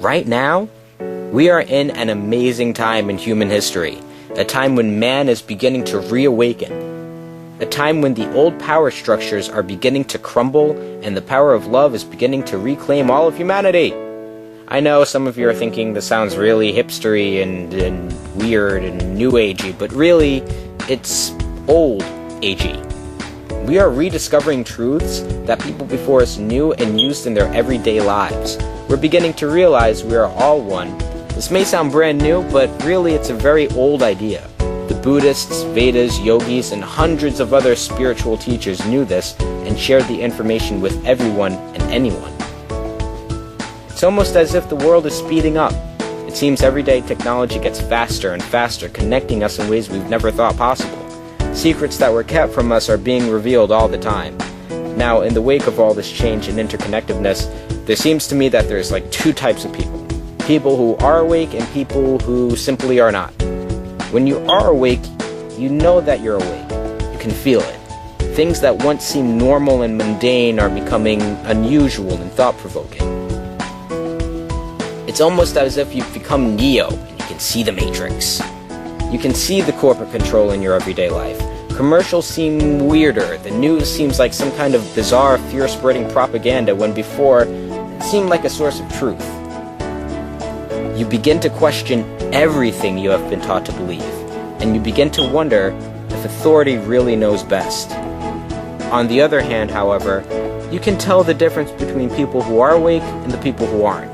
Right now, we are in an amazing time in human history, a time when man is beginning to reawaken, a time when the old power structures are beginning to crumble and the power of love is beginning to reclaim all of humanity. I know some of you are thinking this sounds really hipstery and weird and new agey, but really, it's old agey. We are rediscovering truths that people before us knew and used in their everyday lives. We're beginning to realize we are all one. This may sound brand new, but really it's a very old idea. The Buddhists, Vedas, yogis, and hundreds of other spiritual teachers knew this and shared the information with everyone and anyone. It's almost as if the world is speeding up. It seems everyday technology gets faster and faster, connecting us in ways we've never thought possible. Secrets that were kept from us are being revealed all the time. Now, in the wake of all this change and interconnectedness, there seems to me that there's like two types of people. People who are awake and people who simply are not. When you are awake, you know that you're awake. You can feel it. Things that once seemed normal and mundane are becoming unusual and thought-provoking. It's almost as if you've become Neo and you can see the Matrix. You can see the corporate control in your everyday life. Commercials seem weirder. The news seems like some kind of bizarre, fear-spreading propaganda when before it seemed like a source of truth. You begin to question everything you have been taught to believe, and you begin to wonder if authority really knows best. On the other hand, however, you can tell the difference between people who are awake and the people who aren't.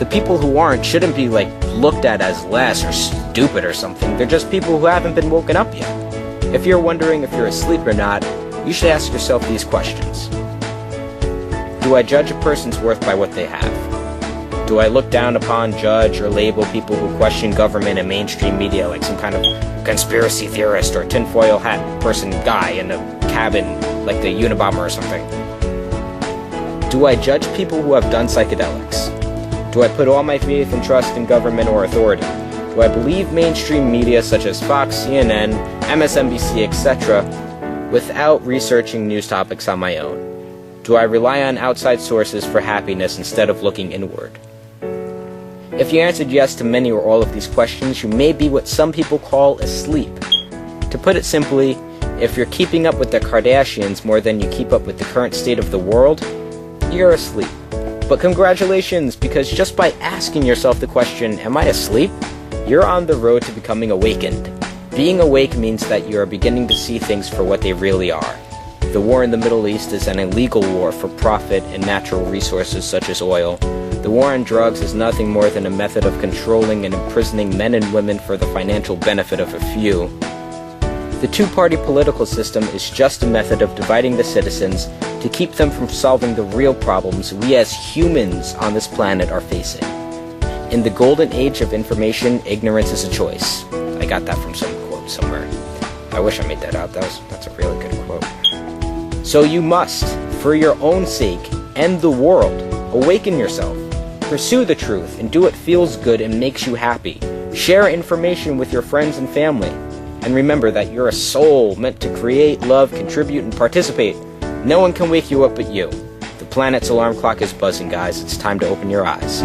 The people who aren't shouldn't be looked at as less or stupid or something. They're just people who haven't been woken up yet. If you're wondering if you're asleep or not, you should ask yourself these questions. Do I judge a person's worth by what they have? Do I look down upon, judge, or label people who question government and mainstream media like some kind of conspiracy theorist or tinfoil hat person guy in a cabin like the Unabomber or something? Do I judge people who have done psychedelics? Do I put all my faith and trust in government or authority? Do I believe mainstream media such as Fox, CNN, MSNBC, etc., without researching news topics on my own? Do I rely on outside sources for happiness instead of looking inward? If you answered yes to many or all of these questions, you may be what some people call asleep. To put it simply, if you're keeping up with the Kardashians more than you keep up with the current state of the world, you're asleep. But congratulations, because just by asking yourself the question, am I asleep? You're on the road to becoming awakened. Being awake means that you are beginning to see things for what they really are. The war in the Middle East is an illegal war for profit and natural resources such as oil. The war on drugs is nothing more than a method of controlling and imprisoning men and women for the financial benefit of a few. The two-party political system is just a method of dividing the citizens to keep them from solving the real problems we as humans on this planet are facing. In the golden age of information, ignorance is a choice. I got that from some quote somewhere. I wish I made that up. That's a really good quote. So you must, for your own sake and the world, awaken yourself. Pursue the truth and do what feels good and makes you happy. Share information with your friends and family. And remember that you're a soul meant to create, love, contribute, and participate. No one can wake you up but you. The planet's alarm clock is buzzing, guys. It's time to open your eyes.